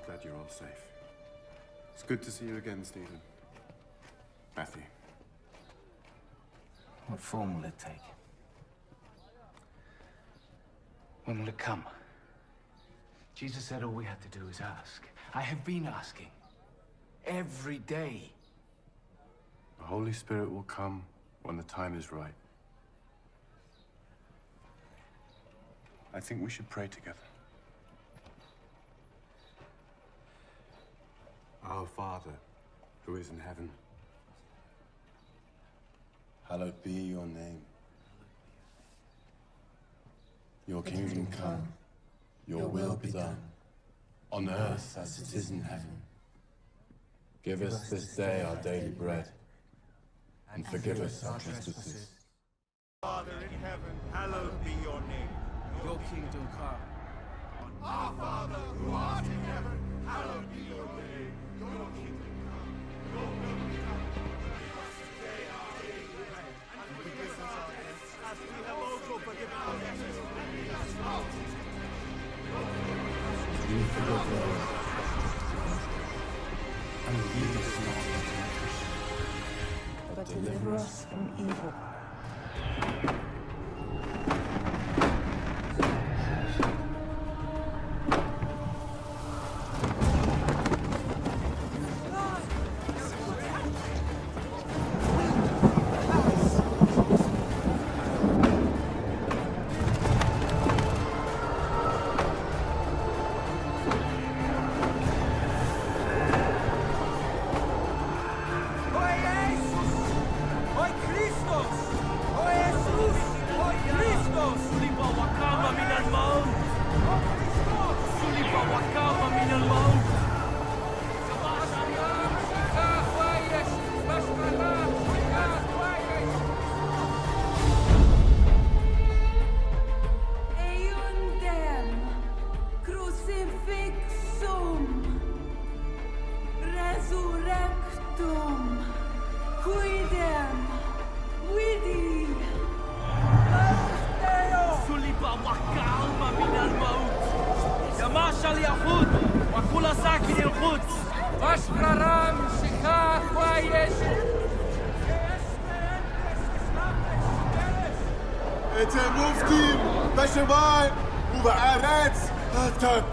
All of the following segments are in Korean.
Glad you're all safe. It's good to see you again, Stephen. Matthew. What form will it take? When will it come? Jesus said all we had to do is ask. I have been asking. Every day. The Holy Spirit will come when the time is right. I think we should pray together. Our Father, who is in heaven, hallowed be your name. Your kingdom come, your will be done, on earth as it is in heaven. Give us this day our daily bread, and forgive us our trespasses. Father in heaven, hallowed be your name. Your kingdom come. Our Father who art in heaven, hallowed be your name. Your kingdom come, your will be done. Give us today our daily bread, and forgive us our debts, as we have also forgiven our debtors. And lead us not into We forgive those and lead us not into temptation, but deliver us from evil. Eundem crucifixum resurrectum quidem vidi سلب وقعهما من الموت يماشى اليهود وكل ساكن القدس واشكرام شكاك ويشو אתם מופתים בשמיים ובארץ התת.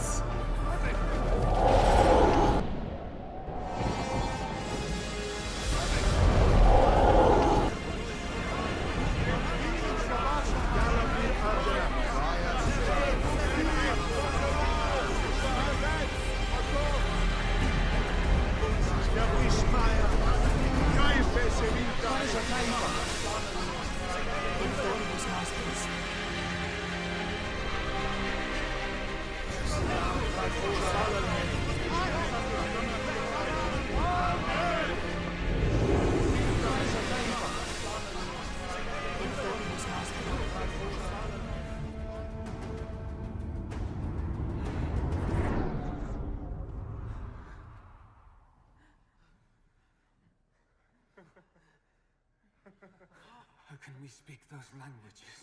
How can we speak those languages?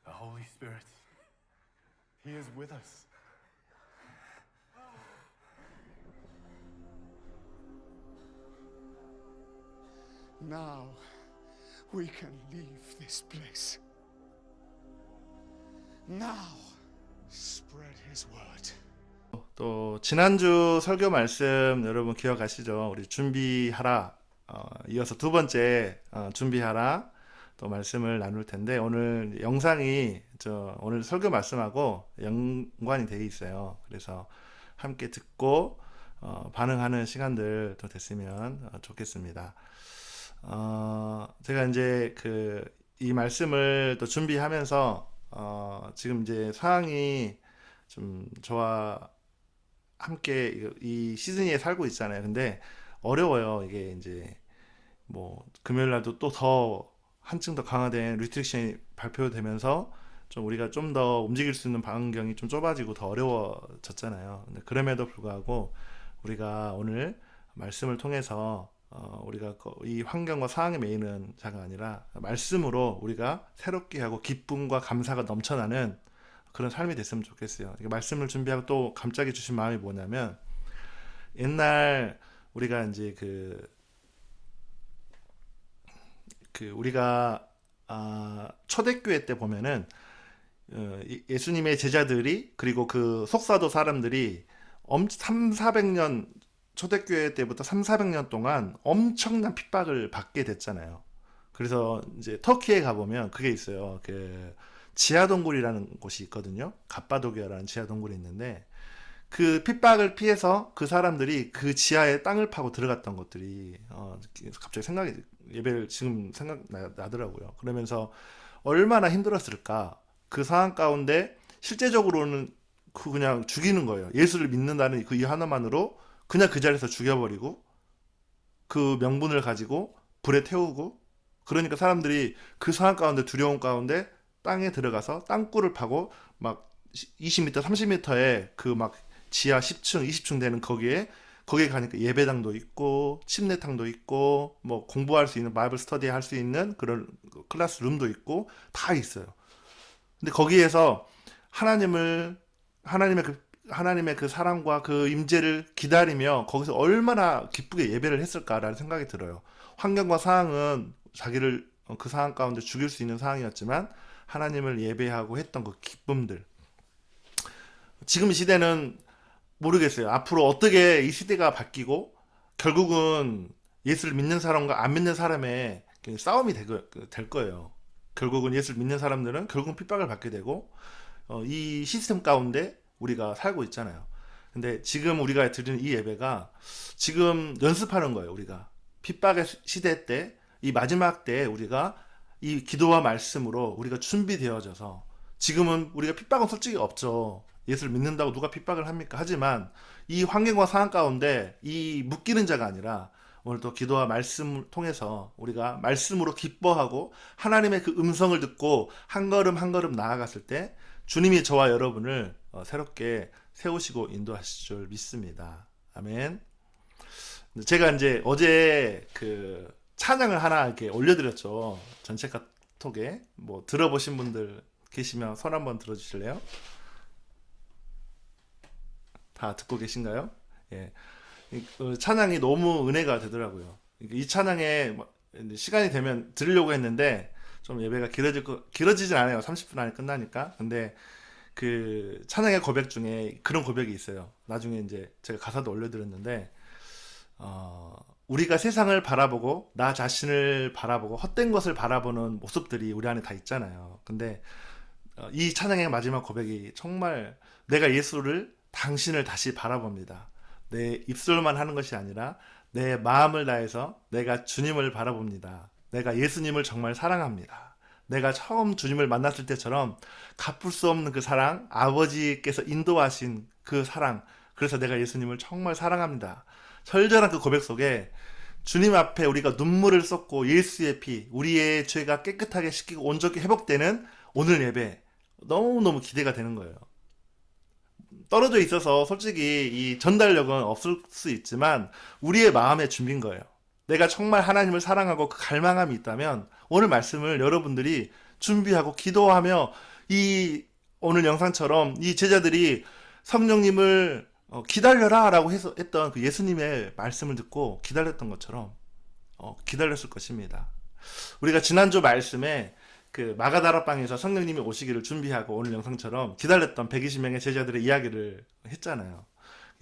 the Holy Spirit. He is with us. Now we can leave this place. Now spread his word. 또 지난주 설교 말씀 여러분 기억하시죠? 우리 준비하라. 이어서 두 번째 준비하라 또 말씀을 나눌 텐데 오늘 영상이 오늘 설교 말씀하고 연관이 되어 있어요. 그래서 함께 듣고 반응하는 시간들 더 됐으면 좋겠습니다. 제가 이제 이 말씀을 또 준비하면서 지금 이제 상황이 좀 저와 함께 이 시즌에 살고 있잖아요. 근데 어려워요. 이게 이제 뭐 금요일 날도 또 더 한층 더 강화된 리스트릭션이 발표되면서 좀 우리가 좀 더 움직일 수 있는 반경이 좀 좁아지고 더 어려워졌잖아요. 근데 그럼에도 불구하고 우리가 오늘 말씀을 통해서 우리가 이 환경과 상황에 매이는 자가 아니라 말씀으로 우리가 새롭게 하고 기쁨과 감사가 넘쳐나는 그런 삶이 됐으면 좋겠어요. 말씀을 준비하고 또 갑자기 주신 마음이 뭐냐면 옛날 우리가 이제 우리가 초대교회 때 보면은 예수님의 제자들이 그리고 그 속사도 사람들이 300~400년 초대교회 때부터 300~400년 동안 엄청난 핍박을 받게 됐잖아요. 그래서 이제 터키에 가보면 그게 있어요. 그 지하동굴이라는 곳이 있거든요. 갑바도기아라는 지하동굴이 있는데 그 핍박을 피해서 그 사람들이 그 지하에 땅을 파고 들어갔던 것들이 갑자기 예배를 지금 생각나더라고요. 그러면서 얼마나 힘들었을까. 그 상황 가운데 실제적으로는 그냥 죽이는 거예요. 예수를 믿는다는 그 이유 하나만으로 그냥 그 자리에서 죽여버리고 그 명분을 가지고 불에 태우고, 그러니까 사람들이 그 상황 가운데 두려움 가운데 땅에 들어가서 땅굴을 파고 막 20m, 30m에 그 막 지하 10층, 20층 되는 거기에 가니까 예배당도 있고 침례탕도 있고 뭐 공부할 수 있는 바이블 스터디 할 수 있는 그런 클래스룸도 있고 다 있어요. 근데 거기에서 하나님의 그 사랑과 그 임재를 기다리며 거기서 얼마나 기쁘게 예배를 했을까라는 생각이 들어요. 환경과 상황은 자기를 그 상황 가운데 죽일 수 있는 상황이었지만 하나님을 예배하고 했던 그 기쁨들. 지금 시대는 모르겠어요. 앞으로 어떻게 이 시대가 바뀌고 결국은 예수를 믿는 사람과 안 믿는 사람의 싸움이 될 거예요. 결국은 예수를 믿는 사람들은 결국은 핍박을 받게 되고 이 시스템 가운데 우리가 살고 있잖아요. 근데 지금 우리가 드리는 이 예배가 지금 연습하는 거예요. 우리가 핍박의 시대 때, 이 마지막 때 우리가 이 기도와 말씀으로 우리가 준비되어져서, 지금은 우리가 핍박은 솔직히 없죠. 예수를 믿는다고 누가 핍박을 합니까? 하지만 이 환경과 상황 가운데 이 묶이는 자가 아니라 오늘 또 기도와 말씀을 통해서 우리가 말씀으로 기뻐하고 하나님의 그 음성을 듣고 한 걸음 한 걸음 나아갔을 때 주님이 저와 여러분을 새롭게 세우시고 인도하실 줄 믿습니다. 아멘. 제가 이제 어제 그 찬양을 하나 이렇게 올려드렸죠. 전체 카톡에. 뭐 들어보신 분들 계시면 손 한번 들어주실래요? 다 듣고 계신가요? 예. 찬양이 너무 은혜가 되더라고요. 이 찬양에 시간이 되면 들으려고 했는데 좀 예배가 길어지진 않아요. 30분 안에 끝나니까. 근데 그 찬양의 고백 중에 그런 고백이 있어요. 나중에 이제 제가 가사도 올려드렸는데 우리가 세상을 바라보고 나 자신을 바라보고 헛된 것을 바라보는 모습들이 우리 안에 다 있잖아요. 근데 이 찬양의 마지막 고백이 정말 내가 당신을 다시 바라봅니다. 내 입술만 하는 것이 아니라 내 마음을 다해서 내가 주님을 바라봅니다. 내가 예수님을 정말 사랑합니다. 내가 처음 주님을 만났을 때처럼 갚을 수 없는 그 사랑, 아버지께서 인도하신 그 사랑, 그래서 내가 예수님을 정말 사랑합니다. 절절한 그 고백 속에 주님 앞에 우리가 눈물을 쏟고 예수의 피, 우리의 죄가 깨끗하게 씻기고 온전히 회복되는 오늘 예배, 너무너무 기대가 되는 거예요. 떨어져 있어서 솔직히 이 전달력은 없을 수 있지만 우리의 마음의 준비인 거예요. 내가 정말 하나님을 사랑하고 그 갈망함이 있다면 오늘 말씀을 여러분들이 준비하고 기도하며 이 오늘 영상처럼 이 제자들이 성령님을 기다려라 라고 했던 그 예수님의 말씀을 듣고 기다렸던 것처럼 기다렸을 것입니다. 우리가 지난주 말씀에 그 마가다락방에서 성령님이 오시기를 준비하고 오늘 영상처럼 기다렸던 120명의 제자들의 이야기를 했잖아요.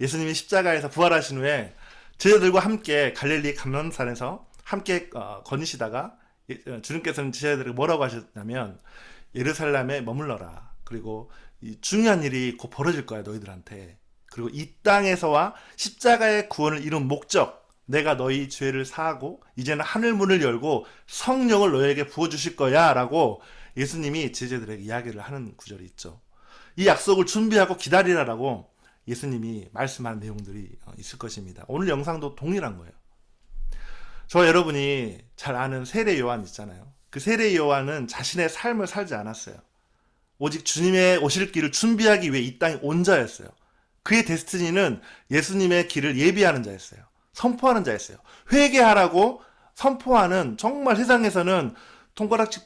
예수님이 십자가에서 부활하신 후에 제자들과 함께 갈릴리 감람산에서 함께 거니시다가 주님께서는 제자들에게 뭐라고 하셨냐면 예루살렘에 머물러라. 그리고 이 중요한 일이 곧 벌어질 거야 너희들한테. 그리고 이 땅에서와 십자가의 구원을 이룬 목적, 내가 너희 죄를 사하고 이제는 하늘 문을 열고 성령을 너희에게 부어주실 거야 라고 예수님이 제자들에게 이야기를 하는 구절이 있죠. 이 약속을 준비하고 기다리라라고 예수님이 말씀한 내용들이 있을 것입니다. 오늘 영상도 동일한 거예요. 저와 여러분이 잘 아는 세례 요한 있잖아요. 그 세례 요한은 자신의 삶을 살지 않았어요. 오직 주님의 오실 길을 준비하기 위해 이 땅에 온 자였어요. 그의 데스티니는 예수님의 길을 예비하는 자였어요. 선포하는 자였어요. 회개하라고 선포하는, 정말 세상에서는 손가락짓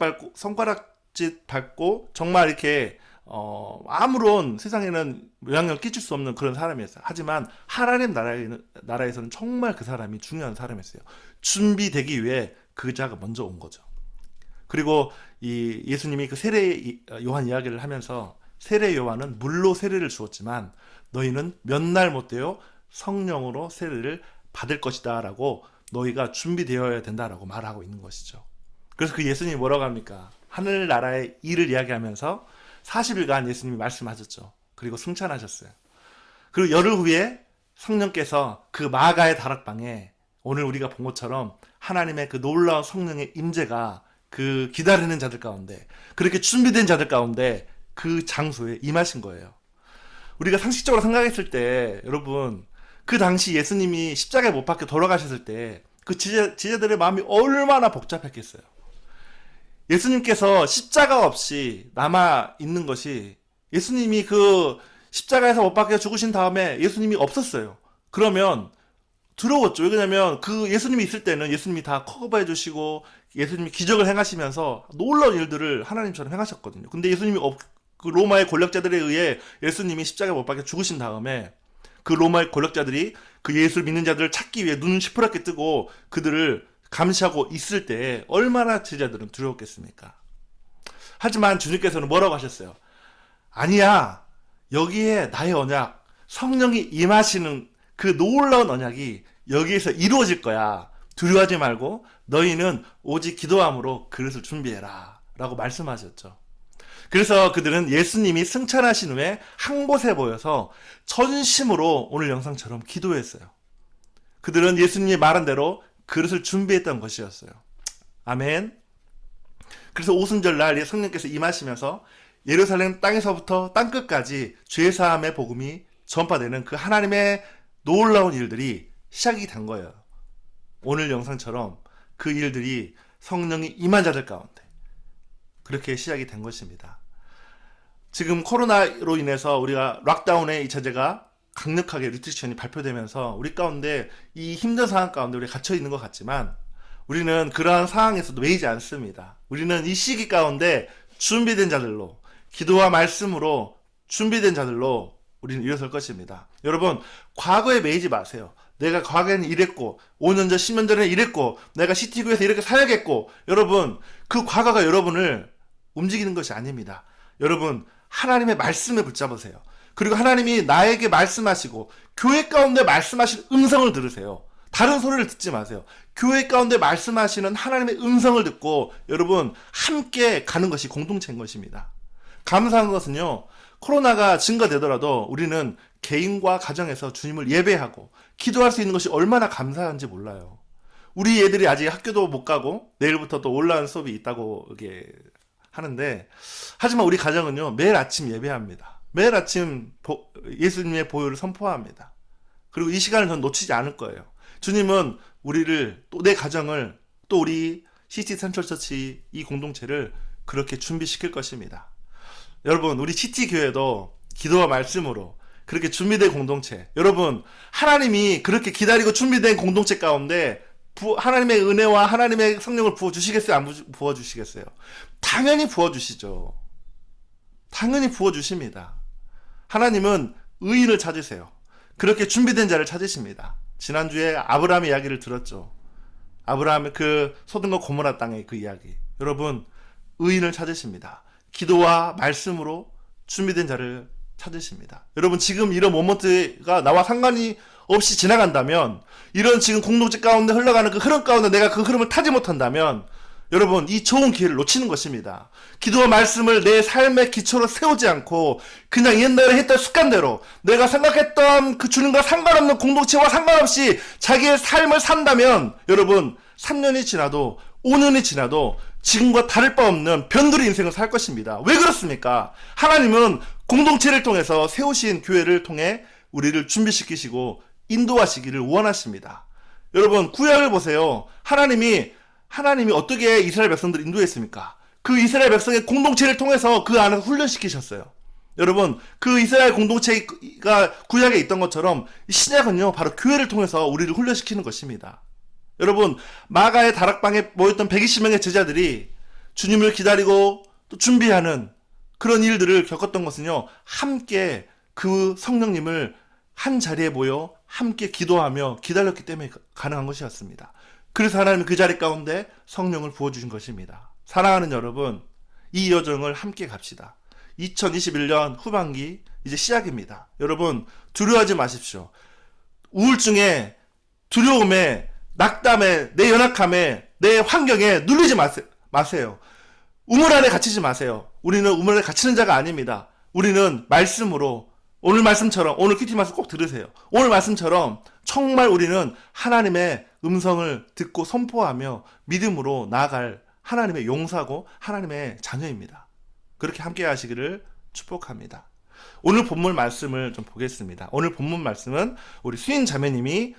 밟고 정말 이렇게 아무런 세상에는 영향을 끼칠 수 없는 그런 사람이었어요. 하지만 하나님 나라에서는 정말 그 사람이 중요한 사람이었어요. 준비되기 위해 그 자가 먼저 온 거죠. 그리고 이 예수님이 그 세례 요한 이야기를 하면서 세례 요한은 물로 세례를 주었지만 너희는 몇 날 못 되어 성령으로 세례를 받을 것이다 라고 너희가 준비되어야 된다라고 말하고 있는 것이죠. 그래서 그 예수님이 뭐라고 합니까? 하늘나라의 일을 이야기하면서 40일간 예수님이 말씀하셨죠. 그리고 승천하셨어요. 그리고 열흘 후에 성령께서 그 마가의 다락방에 오늘 우리가 본 것처럼 하나님의 그 놀라운 성령의 임재가 그 기다리는 자들 가운데, 그렇게 준비된 자들 가운데 그 장소에 임하신 거예요. 우리가 상식적으로 생각했을 때 여러분, 그 당시 예수님이 십자가에 못 박혀 돌아가셨을 때 그 지제들의 마음이 얼마나 복잡했겠어요. 예수님께서 십자가 없이 남아 있는 것이, 예수님이 그 십자가에서 못 박혀 죽으신 다음에 예수님이 없었어요. 그러면 두려웠죠. 왜냐면 그 예수님이 있을 때는 예수님이 다 커버해 주시고 예수님이 기적을 행하시면서 놀라운 일들을 하나님처럼 행하셨거든요. 근데 예수님이 그 로마의 권력자들에 의해 예수님이 십자가에 못 박혀 죽으신 다음에 그 로마의 권력자들이 그 예수를 믿는 자들을 찾기 위해 눈을 시퍼렇게 뜨고 그들을 감시하고 있을 때 얼마나 제자들은 두려웠겠습니까? 하지만 주님께서는 뭐라고 하셨어요? 아니야, 여기에 나의 언약, 성령이 임하시는 그 놀라운 언약이 여기에서 이루어질 거야. 두려워하지 말고 너희는 오직 기도함으로 그릇을 준비해라 라고 말씀하셨죠. 그래서 그들은 예수님이 승천하신 후에 한 곳에 모여서 전심으로 오늘 영상처럼 기도했어요. 그들은 예수님이 말한 대로 그릇을 준비했던 것이었어요. 아멘. 그래서 오순절날 성령께서 임하시면서 예루살렘 땅에서부터 땅끝까지 죄사함의 복음이 전파되는 그 하나님의 놀라운 일들이 시작이 된 거예요. 오늘 영상처럼 그 일들이 성령이 임한 자들 가운데 그렇게 시작이 된 것입니다. 지금 코로나로 인해서 우리가 락다운의 이 제재가 강력하게 리스트릭션이 발표되면서 우리 가운데 이 힘든 상황 가운데 우리가 갇혀 있는 것 같지만 우리는 그러한 상황에서도 매이지 않습니다. 우리는 이 시기 가운데 준비된 자들로, 기도와 말씀으로 준비된 자들로 우리는 일어설 것입니다. 여러분, 과거에 매이지 마세요. 내가 과거에는 이랬고 5년 전 10년 전에 이랬고 내가 시티구에서 이렇게 살겠고, 여러분 그 과거가 여러분을 움직이는 것이 아닙니다. 여러분, 하나님의 말씀에 붙잡으세요. 그리고 하나님이 나에게 말씀하시고 교회 가운데 말씀하신 음성을 들으세요. 다른 소리를 듣지 마세요. 교회 가운데 말씀하시는 하나님의 음성을 듣고 여러분 함께 가는 것이 공동체인 것입니다. 감사한 것은요, 코로나가 증가되더라도 우리는 개인과 가정에서 주님을 예배하고 기도할 수 있는 것이 얼마나 감사한지 몰라요. 우리 애들이 아직 학교도 못 가고 내일부터 또 온라인 수업이 있다고 이게 하는데, 하지만 우리 가정은요 매일 아침 예배합니다. 매일 아침 예수님의 보혈을 선포합니다. 그리고 이 시간을 전 놓치지 않을 거예요. 주님은 우리를, 또 내 가정을, 또 우리 시티 센트럴 처치 이 공동체를 그렇게 준비시킬 것입니다. 여러분, 우리 시티 교회도 기도와 말씀으로 그렇게 준비된 공동체, 여러분 하나님이 그렇게 기다리고 준비된 공동체 가운데 하나님의 은혜와 하나님의 성령을 부어주시겠어요? 안 부어주시겠어요? 당연히 부어주시죠. 당연히 부어주십니다. 하나님은 의인을 찾으세요. 그렇게 준비된 자를 찾으십니다. 지난주에 아브라함의 이야기를 들었죠. 아브라함의 그 소돔과 고모라 땅의 그 이야기. 여러분, 의인을 찾으십니다. 기도와 말씀으로 준비된 자를 찾으십니다. 여러분, 지금 이런 모먼트가 나와 상관이 없이 지나간다면, 이런 지금 공동체 가운데 흘러가는 그 흐름 가운데 내가 그 흐름을 타지 못한다면 여러분 이 좋은 기회를 놓치는 것입니다. 기도와 말씀을 내 삶의 기초로 세우지 않고 그냥 옛날에 했던 습관대로 내가 생각했던 그 주님과 상관없는 공동체와 상관없이 자기의 삶을 산다면 여러분 3년이 지나도 5년이 지나도 지금과 다를 바 없는 변두리 인생을 살 것입니다. 왜 그렇습니까? 하나님은 공동체를 통해서 세우신 교회를 통해 우리를 준비시키시고 인도하시기를 원하십니다. 여러분, 구약을 보세요. 하나님이 어떻게 이스라엘 백성들을 인도했습니까? 그 이스라엘 백성의 공동체를 통해서 그 안에서 훈련시키셨어요. 여러분, 그 이스라엘 공동체가 구약에 있던 것처럼 신약은요 바로 교회를 통해서 우리를 훈련시키는 것입니다. 여러분, 마가의 다락방에 모였던 120명의 제자들이 주님을 기다리고 또 준비하는 그런 일들을 겪었던 것은요, 함께 그 성령님을 한 자리에 모여 함께 기도하며 기다렸기 때문에 가능한 것이었습니다. 그래서 하나님은 그 자리 가운데 성령을 부어주신 것입니다. 사랑하는 여러분, 이 여정을 함께 갑시다. 2021년 후반기 이제 시작입니다. 여러분, 두려워하지 마십시오. 우울증에, 두려움에, 낙담에, 내 연약함에, 내 환경에 눌리지 마세요. 우물 안에 갇히지 마세요. 우리는 우물 안에 갇히는 자가 아닙니다. 우리는 말씀으로, 오늘 말씀처럼, 오늘 큐티 말씀 꼭 들으세요. 오늘 말씀처럼 정말 우리는 하나님의 음성을 듣고 선포하며 믿음으로 나아갈 하나님의 용사고 하나님의 자녀입니다. 그렇게 함께 하시기를 축복합니다. 오늘 본문 말씀을 좀 보겠습니다. 오늘 본문 말씀은 우리 수인 자매님이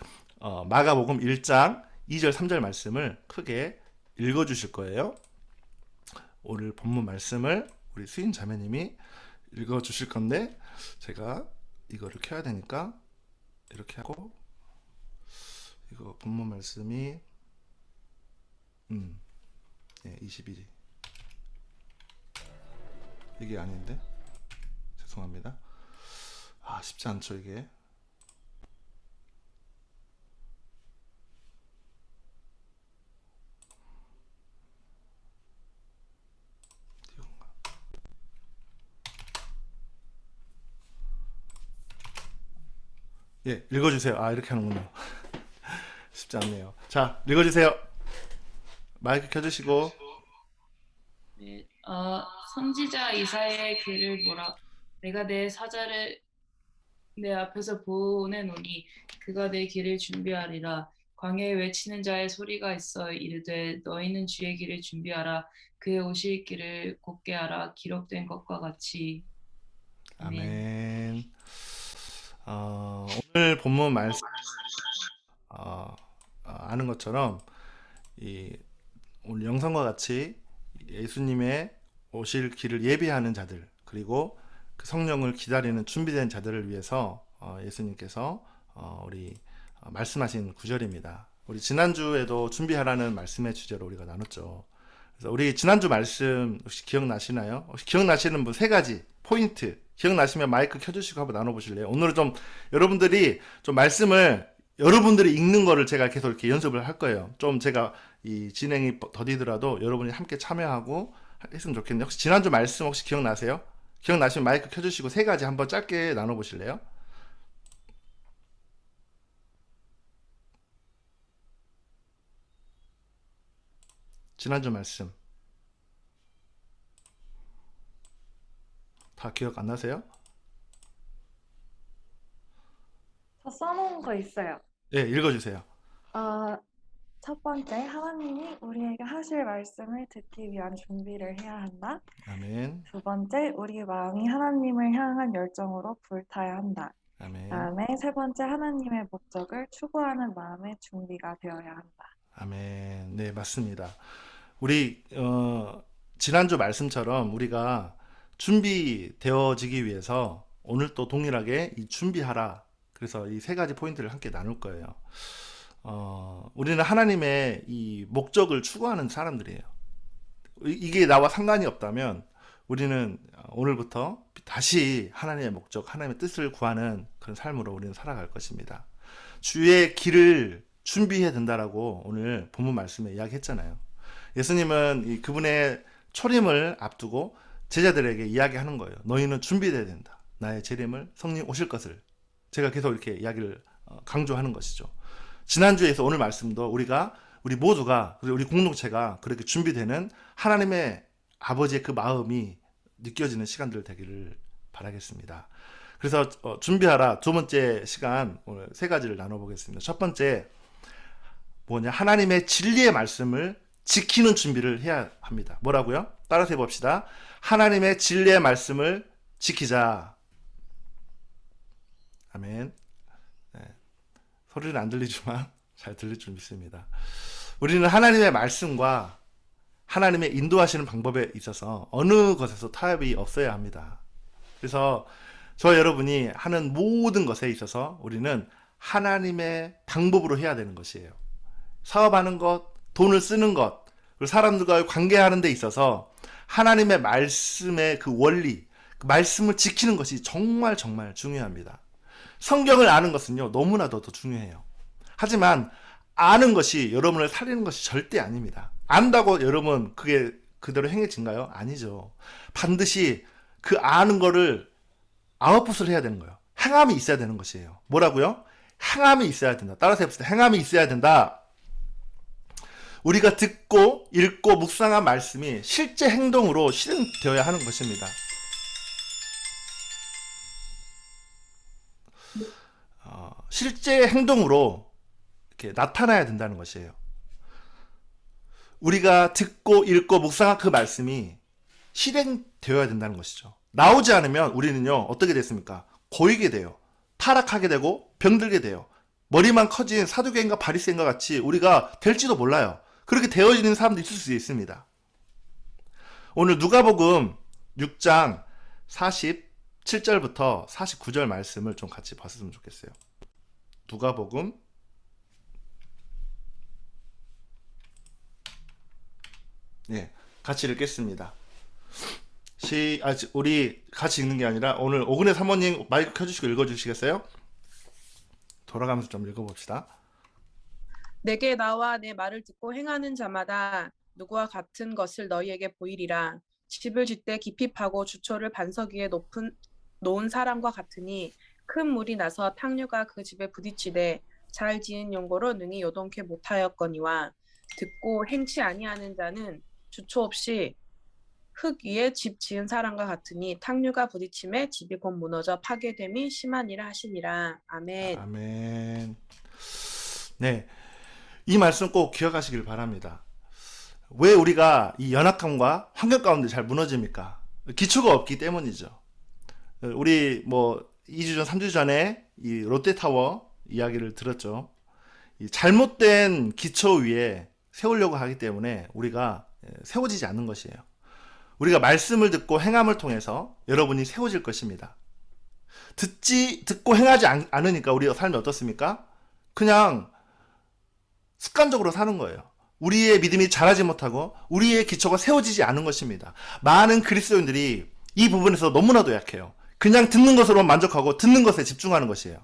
마가복음 1장 2절 3절 말씀을 크게 읽어주실 거예요. 오늘 본문 말씀을 우리 수인 자매님이 읽어주실 건데, 제가 이거를 켜야 되니까 이렇게 하고, 이거 본문 말씀이 21이 이게 아닌데, 죄송합니다. 쉽지 않죠 이게. 예, 읽어주세요. 이렇게 하는군요. 쉽지 않네요. 자, 읽어주세요. 마이크 켜주시고. 네, 선지자 이사야의 글을 보라. 내가 내 사자를 내 앞에서 보내노니 그가 내 길을 준비하리라. 광야에 외치는 자의 소리가 있어 이르되 너희는 주의 길을 준비하라. 그의 오실 길을 곧게 하라. 기록된 것과 같이. 아멘. 오늘 본문 말씀 아는 것처럼 오늘 영상과 같이 예수님의 오실 길을 예비하는 자들, 그리고 그 성령을 기다리는 준비된 자들을 위해서 예수님께서 우리 말씀하신 구절입니다. 우리 지난주에도 준비하라는 말씀의 주제로 우리가 나눴죠. 그래서 우리 지난주 말씀 혹시 기억나시나요? 혹시 기억나시는 분 3가지 포인트 기억나시면 마이크 켜주시고 한번 나눠보실래요? 오늘은 좀 여러분들이 좀 말씀을 여러분들이 읽는 거를 제가 계속 이렇게 연습을 할 거예요. 좀 제가 이 진행이 더디더라도 여러분이 함께 참여하고 했으면 좋겠는데, 혹시 지난주 말씀 혹시 기억나세요? 기억나시면 마이크 켜주시고 3가지 한번 짧게 나눠보실래요? 지난주 말씀 다 기억 안 나세요? 저 써놓은 거 있어요. 네, 읽어주세요. 첫 번째, 하나님이 우리에게 하실 말씀을 듣기 위한 준비를 해야 한다. 아멘. 두 번째, 우리 마음이 하나님을 향한 열정으로 불타야 한다. 아멘. 다음에 세 번째, 하나님의 목적을 추구하는 마음의 준비가 되어야 한다. 아멘. 네, 맞습니다. 우리 지난주 말씀처럼 우리가 준비되어지기 위해서 오늘 또 동일하게 이 준비하라. 그래서 이 3가지 포인트를 함께 나눌 거예요. 우리는 하나님의 이 목적을 추구하는 사람들이에요. 이게 나와 상관이 없다면 우리는 오늘부터 다시 하나님의 목적, 하나님의 뜻을 구하는 그런 삶으로 우리는 살아갈 것입니다. 주의 길을 준비해야 된다라고 오늘 본문 말씀에 이야기했잖아요. 예수님은 그분의 초림을 앞두고 제자들에게 이야기하는 거예요. 너희는 준비돼야 된다. 나의 재림을, 성령 오실 것을. 제가 계속 이렇게 이야기를 강조하는 것이죠. 지난주에서 오늘 말씀도 우리 모두가, 우리 공동체가 그렇게 준비되는 하나님의 아버지의 그 마음이 느껴지는 시간들 되기를 바라겠습니다. 그래서 준비하라 두 번째 시간 오늘 3가지를 나눠보겠습니다. 첫 번째 하나님의 진리의 말씀을 지키는 준비를 해야 합니다. 뭐라고요? 따라서 해봅시다. 하나님의 진리의 말씀을 지키자. 아멘. 네. 소리는 안 들리지만 잘 들릴 줄 믿습니다. 우리는 하나님의 말씀과 하나님의 인도하시는 방법에 있어서 어느 것에서 타협이 없어야 합니다. 그래서 저 여러분이 하는 모든 것에 있어서 우리는 하나님의 방법으로 해야 되는 것이에요. 사업하는 것, 돈을 쓰는 것, 그리고 사람들과 관계하는 데 있어서 하나님의 말씀의 그 원리, 그 말씀을 지키는 것이 정말 정말 중요합니다. 성경을 아는 것은요, 너무나도 더 중요해요. 하지만 아는 것이 여러분을 살리는 것이 절대 아닙니다. 안다고 여러분 그게 그대로 행해진가요? 아니죠. 반드시 그 아는 거를 아웃풋을 해야 되는 거예요. 행함이 있어야 되는 것이에요. 뭐라고요? 행함이 있어야 된다. 따라서 해봅시다. 행함이 있어야 된다. 우리가 듣고 읽고 묵상한 말씀이 실제 행동으로 실행되어야 하는 것입니다. 실제 행동으로 이렇게 나타나야 된다는 것이에요. 우리가 듣고 읽고 묵상한 그 말씀이 실행되어야 된다는 것이죠. 나오지 않으면 우리는요, 어떻게 됐습니까? 고이게 돼요. 타락하게 되고 병들게 돼요. 머리만 커진 사두개인과 바리새인과 같이 우리가 될지도 몰라요. 그렇게 되어지는 사람도 있을 수 있습니다. 오늘 누가복음 6장 47절부터 49절 말씀을 좀 같이 봤으면 좋겠어요. 누가복음 같이 읽겠습니다. 우리 같이 읽는 게 아니라 오늘 오근혜 사모님 마이크 켜주시고 읽어주시겠어요? 돌아가면서 좀 읽어봅시다. 내게 나와 내 말을 듣고 행하는 자마다 누구와 같은 것을 너희에게 보이리라. 집을 짓되 깊이 파고 주초를 반석 위에 놓은 사람과 같으니 큰 물이 나서 탕류가 그 집에 부딪히되 잘 지은 용고로 능히 요동케 못하였거니와 듣고 행치 아니하는 자는 주초 없이 흙 위에 집 지은 사람과 같으니 탕류가 부딪힘에 집이 곧 무너져 파괴됨이 심하니라 하시니라. 아멘. 아멘. 네, 이 말씀 꼭 기억하시길 바랍니다. 왜 우리가 이 연약함과 환경 가운데 잘 무너집니까? 기초가 없기 때문이죠. 우리 2주 전, 3주 전에 이 롯데타워 이야기를 들었죠. 이 잘못된 기초 위에 세우려고 하기 때문에 우리가 세워지지 않는 것이에요. 우리가 말씀을 듣고 행함을 통해서 여러분이 세워질 것입니다. 듣고 행하지 않으니까 우리 삶이 어떻습니까? 그냥 습관적으로 사는 거예요. 우리의 믿음이 자라지 못하고 우리의 기초가 세워지지 않은 것입니다. 많은 그리스도인들이 이 부분에서 너무나도 약해요. 그냥 듣는 것으로 만족하고 듣는 것에 집중하는 것이에요.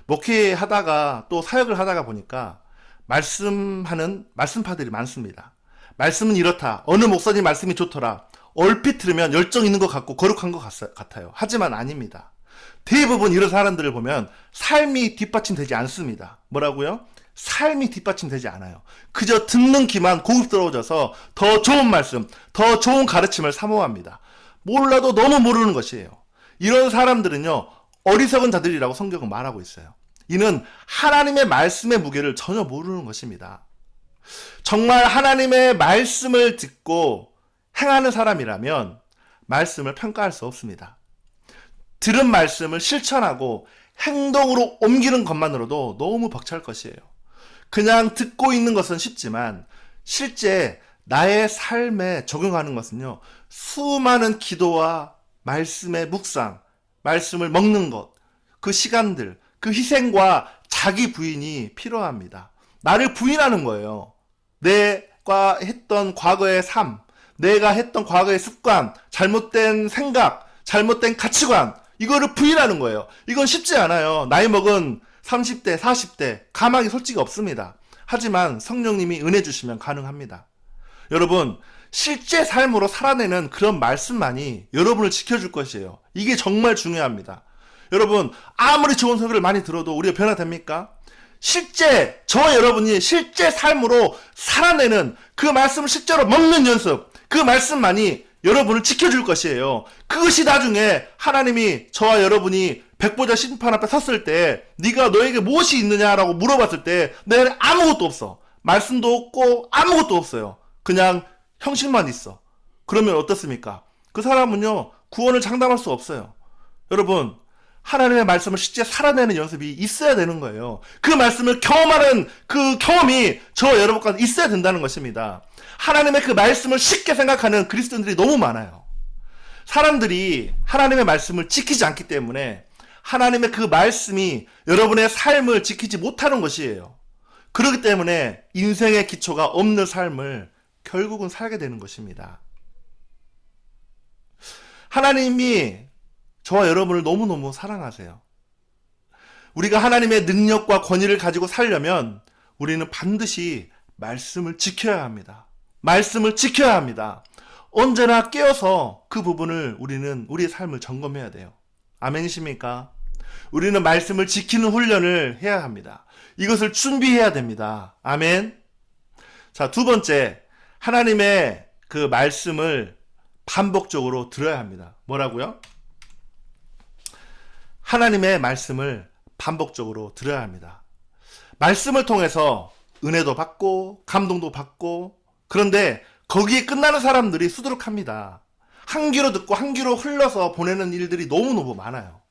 목회하다가 또 사역을 하다가 보니까 말씀하는 말씀파들이 많습니다. 말씀은 이렇다. 어느 목사님 말씀이 좋더라. 얼핏 들으면 열정 있는 것 같고 거룩한 것 같아요. 하지만 아닙니다. 대부분 이런 사람들을 보면 삶이 뒷받침되지 않습니다. 뭐라고요? 삶이 뒷받침되지 않아요. 그저 듣는 귀만 고급스러워져서 더 좋은 말씀, 더 좋은 가르침을 사모합니다. 몰라도 너무 모르는 것이에요. 이런 사람들은요, 어리석은 자들이라고 성경은 말하고 있어요. 이는 하나님의 말씀의 무게를 전혀 모르는 것입니다. 정말 하나님의 말씀을 듣고 행하는 사람이라면 말씀을 평가할 수 없습니다. 들은 말씀을 실천하고 행동으로 옮기는 것만으로도 너무 벅찰 것이에요. 그냥 듣고 있는 것은 쉽지만 실제 나의 삶에 적용하는 것은요, 수많은 기도와 말씀의 묵상, 말씀을 먹는 것, 그 시간들, 그 희생과 자기 부인이 필요합니다. 나를 부인하는 거예요. 내가 했던 과거의 삶, 내가 했던 과거의 습관, 잘못된 생각, 잘못된 가치관, 이거를 부인하는 거예요. 이건 쉽지 않아요. 나이 먹은 30대, 40대, 가망이 솔직히 없습니다. 하지만 성령님이 은혜 주시면 가능합니다. 여러분, 실제 삶으로 살아내는 그런 말씀만이 여러분을 지켜줄 것이에요. 이게 정말 중요합니다. 여러분, 아무리 좋은 소리를 많이 들어도 우리가 변화됩니까? 실제 저와 여러분이 실제 삶으로 살아내는 그 말씀을 실제로 먹는 연습, 그 말씀만이 여러분을 지켜줄 것이에요. 그것이 나중에 하나님이 저와 여러분이 백보자 심판 앞에 섰을 때 네가 너에게 무엇이 있느냐라고 물어봤을 때 내 안에 아무것도 없어. 말씀도 없고 아무것도 없어요. 그냥 형식만 있어. 그러면 어떻습니까? 그 사람은요, 구원을 장담할 수 없어요. 여러분, 하나님의 말씀을 실제 살아내는 연습이 있어야 되는 거예요. 그 말씀을 경험하는 그 경험이 저와 여러분과 있어야 된다는 것입니다. 하나님의 그 말씀을 쉽게 생각하는 그리스도인들이 너무 많아요. 사람들이 하나님의 말씀을 지키지 않기 때문에 하나님의 그 말씀이 여러분의 삶을 지키지 못하는 것이에요. 그렇기 때문에 인생의 기초가 없는 삶을 결국은 살게 되는 것입니다. 하나님이 저와 여러분을 너무너무 사랑하세요. 우리가 하나님의 능력과 권위를 가지고 살려면 우리는 반드시 말씀을 지켜야 합니다. 말씀을 지켜야 합니다. 언제나 깨어서 그 부분을 우리는 우리의 삶을 점검해야 돼요. 아멘이십니까? 우리는 말씀을 지키는 훈련을 해야 합니다. 이것을 준비해야 됩니다. 아멘. 자, 두 번째, 하나님의 그 말씀을 반복적으로 들어야 합니다. 뭐라고요? 하나님의 말씀을 반복적으로 들어야 합니다. 말씀을 통해서 은혜도 받고 감동도 받고, 그런데 거기에 끝나는 사람들이 수두룩합니다. 한 귀로 듣고 한 귀로 흘러서 보내는 일들이 너무너무 많아요.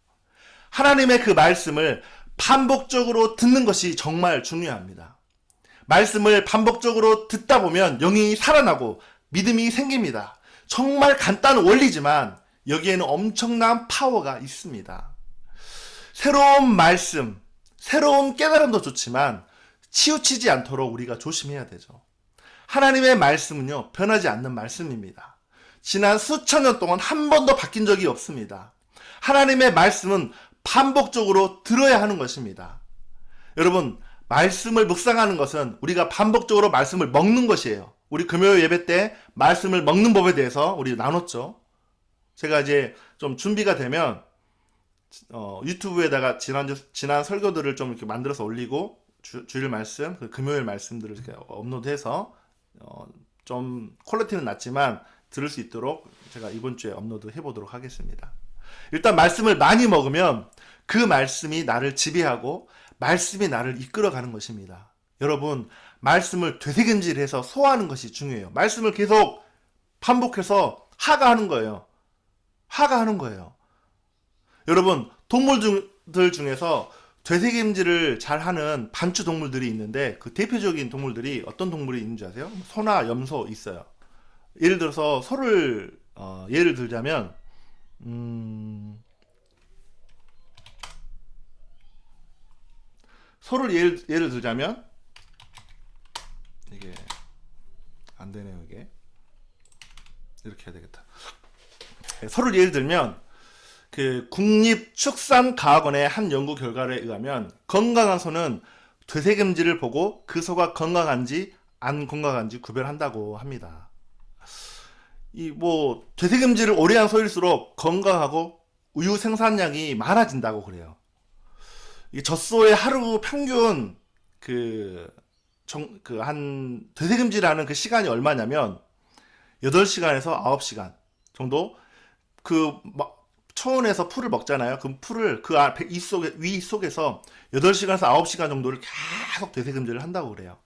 하나님의 그 말씀을 반복적으로 듣는 것이 정말 중요합니다. 말씀을 반복적으로 듣다 보면 영이 살아나고 믿음이 생깁니다. 정말 간단한 원리지만 여기에는 엄청난 파워가 있습니다. 새로운 말씀, 새로운 깨달음도 좋지만 치우치지 않도록 우리가 조심해야 되죠. 하나님의 말씀은요, 변하지 않는 말씀입니다. 지난 수천 년 동안 한 번도 바뀐 적이 없습니다. 하나님의 말씀은 반복적으로 들어야 하는 것입니다. 여러분, 말씀을 묵상하는 것은 우리가 반복적으로 말씀을 먹는 것이에요. 우리 금요일 예배 때 말씀을 먹는 법에 대해서 우리 나눴죠. 제가 이제 좀 준비가 되면 유튜브에다가 지난 설교들을 좀 이렇게 만들어서 올리고 주일 말씀, 그 금요일 말씀들을 이렇게 업로드해서 좀 퀄리티는 낮지만 들을 수 있도록 제가 이번 주에 업로드 해보도록 하겠습니다. 일단 말씀을 많이 먹으면 그 말씀이 나를 지배하고 말씀이 나를 이끌어가는 것입니다. 여러분, 말씀을 되새김질해서 소화하는 것이 중요해요. 말씀을 계속 반복해서 하가하는 거예요. 하가하는 거예요. 여러분, 동물들 중에서 되새김질을 잘하는 반추 동물들이 있는데 그 대표적인 동물들이 어떤 동물이 있는지 아세요? 소나 염소 있어요. 예를 들어서 소를 예를 들자면 소를 예를 들자면 이게 안 되네요. 이게 이렇게 해야 되겠다. 소를 예를 들면 그 국립축산과학원의 한 연구 결과에 의하면 건강한 소는 되새김질을 보고 그 소가 건강한지 안 건강한지 구별한다고 합니다. 이 되새김질을 오래 한 소일수록 건강하고 우유 생산량이 많아진다고 그래요. 이 젖소의 하루 평균 한 되새김질하는 그 시간이 얼마냐면 8시간에서 9시간 정도. 초원에서 풀을 먹잖아요. 그 풀을 위 속에서 8시간에서 9시간 정도를 계속 되새김질을 한다고 그래요.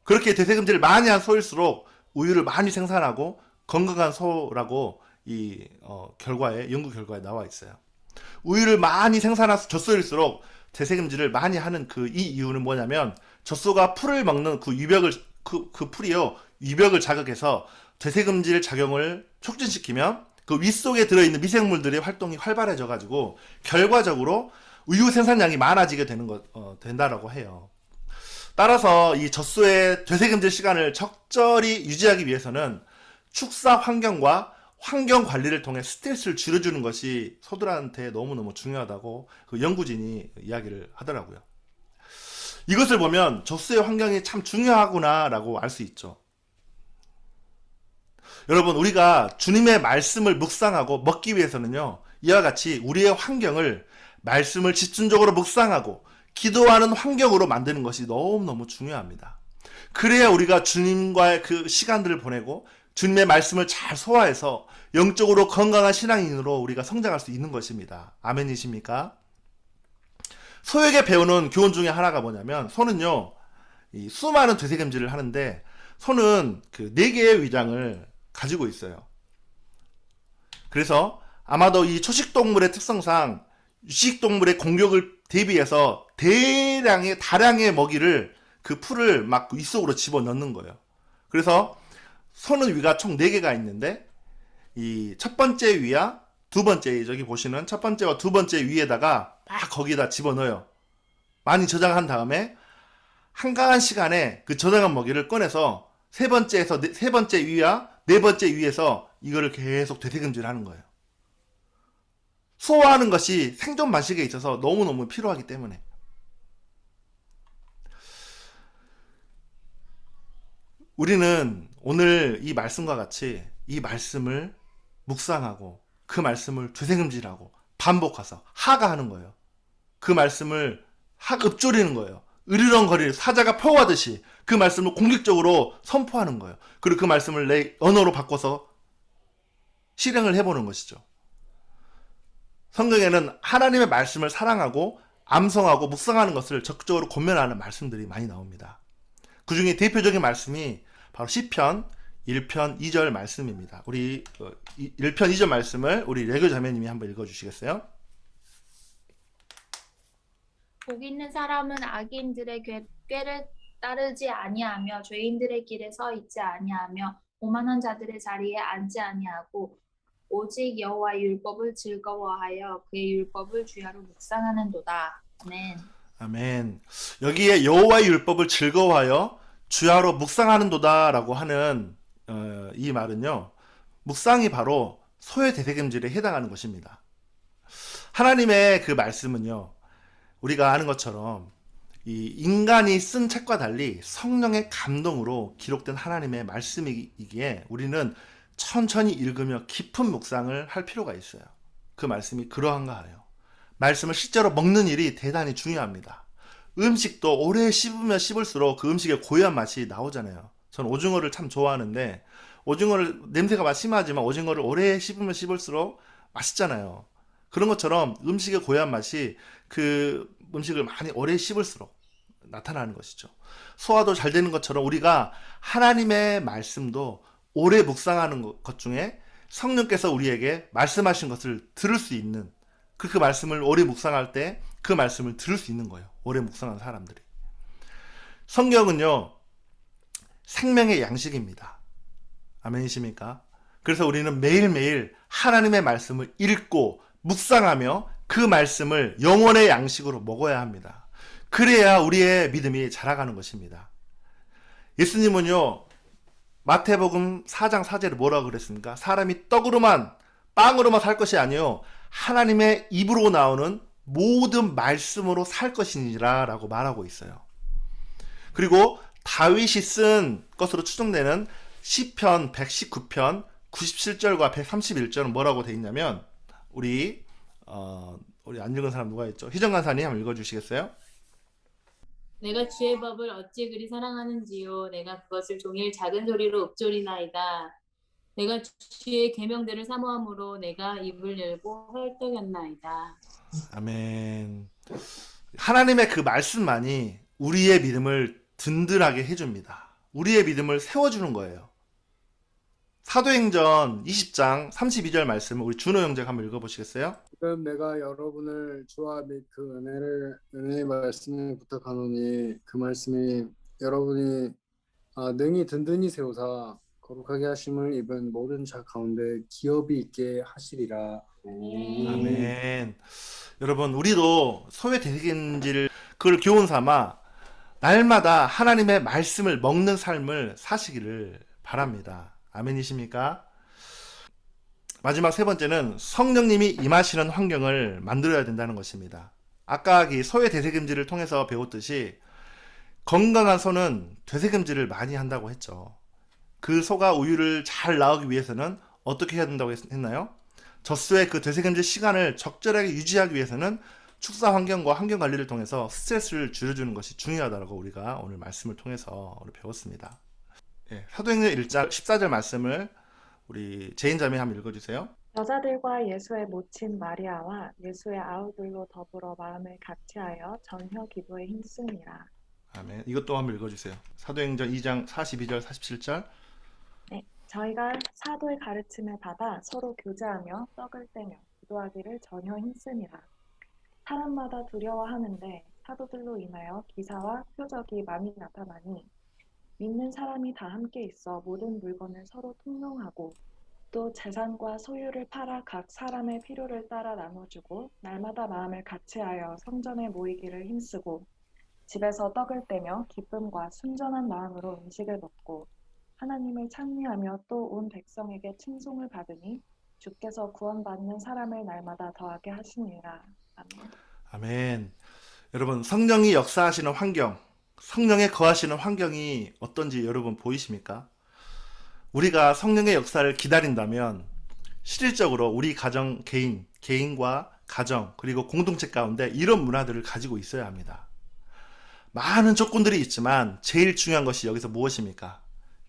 그렇게 되새김질을 많이 한 소일수록 우유를 많이 생산하고 건강한 소라고 연구 결과에 나와 있어요. 우유를 많이 생산한 젖소일수록 되새김질을 많이 하는 이 이유는 뭐냐면 젖소가 풀을 먹는 그 풀이요, 위벽을 자극해서 되새김질 작용을 촉진시키면 그 윗속에 들어있는 미생물들의 활동이 활발해져 가지고 결과적으로 우유 생산량이 많아지게 된다라고 해요. 따라서 이 젖소의 되새김질 시간을 적절히 유지하기 위해서는 축사 환경과 환경 관리를 통해 스트레스를 줄여주는 것이 소들한테 너무너무 중요하다고 그 연구진이 이야기를 하더라고요. 이것을 보면 젖소의 환경이 참 중요하구나라고 알 수 있죠. 여러분, 우리가 주님의 말씀을 묵상하고 먹기 위해서는요, 이와 같이 우리의 환경을 말씀을 집중적으로 묵상하고 기도하는 환경으로 만드는 것이 너무너무 중요합니다. 그래야 우리가 주님과의 그 시간들을 보내고 주님의 말씀을 잘 소화해서 영적으로 건강한 신앙인으로 우리가 성장할 수 있는 것입니다. 아멘이십니까? 소에게 배우는 교훈 중에 하나가 뭐냐면, 소는요, 이 수많은 되새김질을 하는데 소는 그 4개의 위장을 가지고 있어요. 그래서 아마도 이 초식동물의 특성상 육식동물의 공격을 대비해서 다량의 먹이를 그 풀을 막 윗속으로 집어넣는 거예요. 그래서 소는 위가 총 4개가 있는데 이 첫 번째 위와 두 번째, 저기 보시는 첫 번째와 두 번째 위에다가 막 거기다 집어넣어요. 많이 저장한 다음에 한가한 시간에 그 저장한 먹이를 꺼내서 세 번째 위와 네 번째 위에서 이거를 계속 되새김질하는 거예요. 소화하는 것이 생존 방식에 있어서 너무너무 필요하기 때문에. 우리는 오늘 이 말씀과 같이 이 말씀을 묵상하고 그 말씀을 되새김질하고 반복해서 하가하는 거예요. 그 말씀을 읊조리는 거예요. 으르렁거리는 사자가 표하듯이 그 말씀을 공격적으로 선포하는 거예요. 그리고 그 말씀을 내 언어로 바꿔서 실행을 해보는 것이죠. 성경에는 하나님의 말씀을 사랑하고 암송하고 묵상하는 것을 적극적으로 권면하는 말씀들이 많이 나옵니다. 그 중에 대표적인 말씀이 바로 시편 1편 2절 말씀입니다. 우리 1편 2절 말씀을 우리 레그 자매님이 한번 읽어주시겠어요? 복 있는 사람은 악인들의 꾀를 따르지 아니하며 죄인들의 길에 서 있지 아니하며 오만한 자들의 자리에 앉지 아니하고 오직 여호와의 율법을 즐거워하여 그의 율법을 주야로 묵상하는도다. 아멘. 아멘. 여기에 여호와의 율법을 즐거워하여 주야로 묵상하는도다라고 하는 이 말은요, 묵상이 바로 소의 되새김질에 해당하는 것입니다. 하나님의 그 말씀은요, 우리가 아는 것처럼 이 인간이 쓴 책과 달리 성령의 감동으로 기록된 하나님의 말씀이기에 우리는 천천히 읽으며 깊은 묵상을 할 필요가 있어요. 그 말씀이 그러한가 하여 말씀을 실제로 먹는 일이 대단히 중요합니다. 음식도 오래 씹으면 씹을수록 그 음식의 고유한 맛이 나오잖아요. 저는 오징어를 참 좋아하는데 오징어를 냄새가 심하지만 오징어를 오래 씹으면 씹을수록 맛있잖아요. 그런 것처럼 음식의 고유한 맛이 그 음식을 많이 오래 씹을수록 나타나는 것이죠. 소화도 잘 되는 것처럼 우리가 하나님의 말씀도 오래 묵상하는 것 중에 성령께서 우리에게 말씀하신 것을 들을 수 있는 그 말씀을 오래 묵상할 때 그 말씀을 들을 수 있는 거예요. 오래 묵상한 사람들이. 성경은요, 생명의 양식입니다. 아멘이십니까? 그래서 우리는 매일매일 하나님의 말씀을 읽고 묵상하며 그 말씀을 영혼의 양식으로 먹어야 합니다. 그래야 우리의 믿음이 자라가는 것입니다. 예수님은요, 마태복음 4장 4절에 뭐라고 그랬습니까? 사람이 떡으로만 빵으로만 살 것이 아니요 하나님의 입으로 나오는 모든 말씀으로 살 것이니라 라고 말하고 있어요. 그리고 다윗이 쓴 것으로 추정되는 시편 119편 97절과 131절은 뭐라고 되어 있냐면 우리 안 읽은 사람 누가 있죠? 희정 간사님 한번 읽어주시겠어요? 내가 주의 법을 어찌 그리 사랑하는지요. 내가 그것을 종일 작은 소리로 읊조리나이다. 내가 주의 계명들을 사모함으로 내가 입을 열고 헐떡였나이다. 아멘. 하나님의 그 말씀만이 우리의 믿음을 든든하게 해줍니다. 우리의 믿음을 세워주는 거예요. 사도행전 20장 32절 말씀을 우리 준호 형제가 한번 읽어보시겠어요? 지금 내가 여러분을 주와 및 그 은혜의 말씀을 부탁하노니 그 말씀이 여러분이 능히 든든히 세우사 거룩하게 하심을 입은 모든 자 가운데 기업이 있게 하시리라. 아멘. 여러분, 우리도 소의 되새김질 그걸 교훈 삼아 날마다 하나님의 말씀을 먹는 삶을 사시기를 바랍니다. 아멘이십니까? 마지막 세 번째는 성령님이 임하시는 환경을 만들어야 된다는 것입니다. 아까 이 소의 되새김질을 통해서 배웠듯이 건강한 소는 되새김질을 많이 한다고 했죠. 그 소가 우유를 잘 나오기 위해서는 어떻게 해야 된다고 했나요? 젖소의 그 되새김질 시간을 적절하게 유지하기 위해서는 축사 환경과 환경 관리를 통해서 스트레스를 줄여주는 것이 중요하다고 우리가 오늘 말씀을 통해서 배웠습니다. 사도행전 1장 14절 말씀을 우리 제인 자매 한번 읽어주세요. 여자들과 예수의 모친 마리아와 예수의 아우들로 더불어 마음을 같이하여 전혀 기도에 힘쓰니라. 아멘. 이것도 한번 읽어주세요. 사도행전 2장 42절 47절. 네, 저희가 사도의 가르침을 받아 서로 교제하며 떡을 떼며 기도하기를 전혀 힘쓰니라. 사람마다 두려워하는데 사도들로 인하여 기사와 표적이 많이 나타나니 믿는 사람이 다 함께 있어 모든 물건을 서로 통용하고 또 재산과 소유를 팔아 각 사람의 필요를 따라 나눠주고 날마다 마음을 같이하여 성전에 모이기를 힘쓰고 집에서 떡을 떼며 기쁨과 순전한 마음으로 음식을 먹고 하나님을 찬미하며 또 온 백성에게 칭송을 받으니 주께서 구원받는 사람을 날마다 더하게 하시니라. 아멘. 아멘. 여러분, 성령이 역사하시는 환경, 성령에 거하시는 환경이 어떤지 여러분 보이십니까? 우리가 성령의 역사를 기다린다면 실질적으로 우리 가정, 개인과 가정, 그리고 공동체 가운데 이런 문화들을 가지고 있어야 합니다. 많은 조건들이 있지만 제일 중요한 것이 여기서 무엇입니까?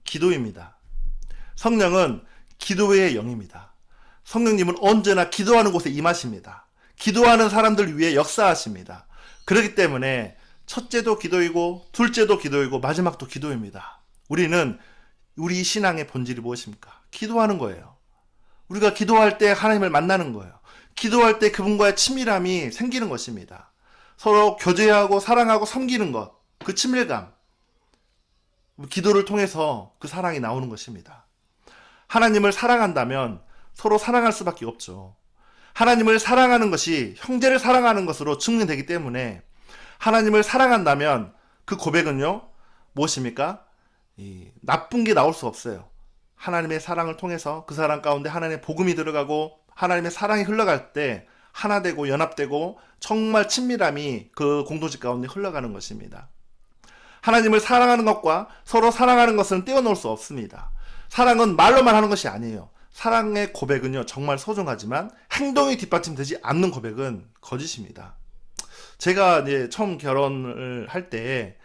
기도입니다. 성령은 기도의 영입니다. 성령님은 언제나 기도하는 곳에 임하십니다. 기도하는 사람들 위해 역사하십니다. 그렇기 때문에 첫째도 기도이고 둘째도 기도이고 마지막도 기도입니다. 우리는 우리 신앙의 본질이 무엇입니까? 기도하는 거예요. 우리가 기도할 때 하나님을 만나는 거예요. 기도할 때 그분과의 친밀함이 생기는 것입니다. 서로 교제하고 사랑하고 섬기는 것, 그 친밀감, 기도를 통해서 그 사랑이 나오는 것입니다. 하나님을 사랑한다면 서로 사랑할 수밖에 없죠. 하나님을 사랑하는 것이 형제를 사랑하는 것으로 증명되기 때문에 하나님을 사랑한다면 그 고백은요, 무엇입니까? 나쁜 게 나올 수 없어요. 하나님의 사랑을 통해서 그 사랑 가운데 하나님의 복음이 들어가고 하나님의 사랑이 흘러갈 때 하나 되고 연합되고 정말 친밀함이 그 공동체 가운데 흘러가는 것입니다. 하나님을 사랑하는 것과 서로 사랑하는 것은 떼어놓을 수 없습니다. 사랑은 말로만 하는 것이 아니에요. 사랑의 고백은요, 정말 소중하지만 행동이 뒷받침되지 않는 고백은 거짓입니다. 제가 이제 처음 결혼을 할 때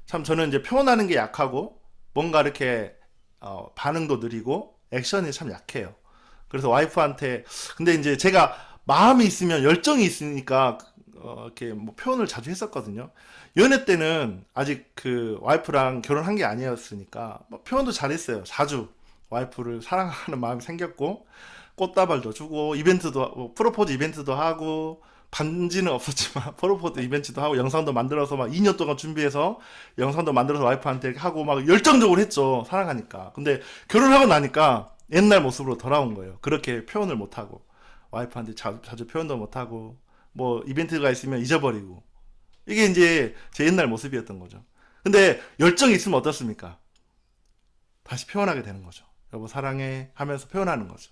참 저는 이제 표현하는 게 약하고 뭔가 이렇게 반응도 느리고 액션이 참 약해요. 그래서 와이프한테, 근데 이제 제가 마음이 있으면 열정이 있으니까 이렇게 뭐 표현을 자주 했었거든요. 연애 때는 아직 그 와이프랑 결혼한 게 아니었으니까 뭐 표현도 잘했어요. 자주 와이프를 사랑하는 마음이 생겼고 꽃다발도 주고 이벤트도 프로포즈 이벤트도 하고 반지는 없었지만 프로포즈 이벤트도 하고 영상도 만들어서 막 2년 동안 준비해서 영상도 만들어서 와이프한테 하고 막 열정적으로 했죠. 사랑하니까. 근데 결혼하고 나니까 옛날 모습으로 돌아온 거예요. 그렇게 표현을 못하고 와이프한테 자주 표현도 못하고 뭐 이벤트가 있으면 잊어버리고 이게 이제 제 옛날 모습이었던 거죠. 근데 열정이 있으면 어떻습니까? 다시 표현하게 되는 거죠. 여보 사랑해 하면서 표현하는 거죠.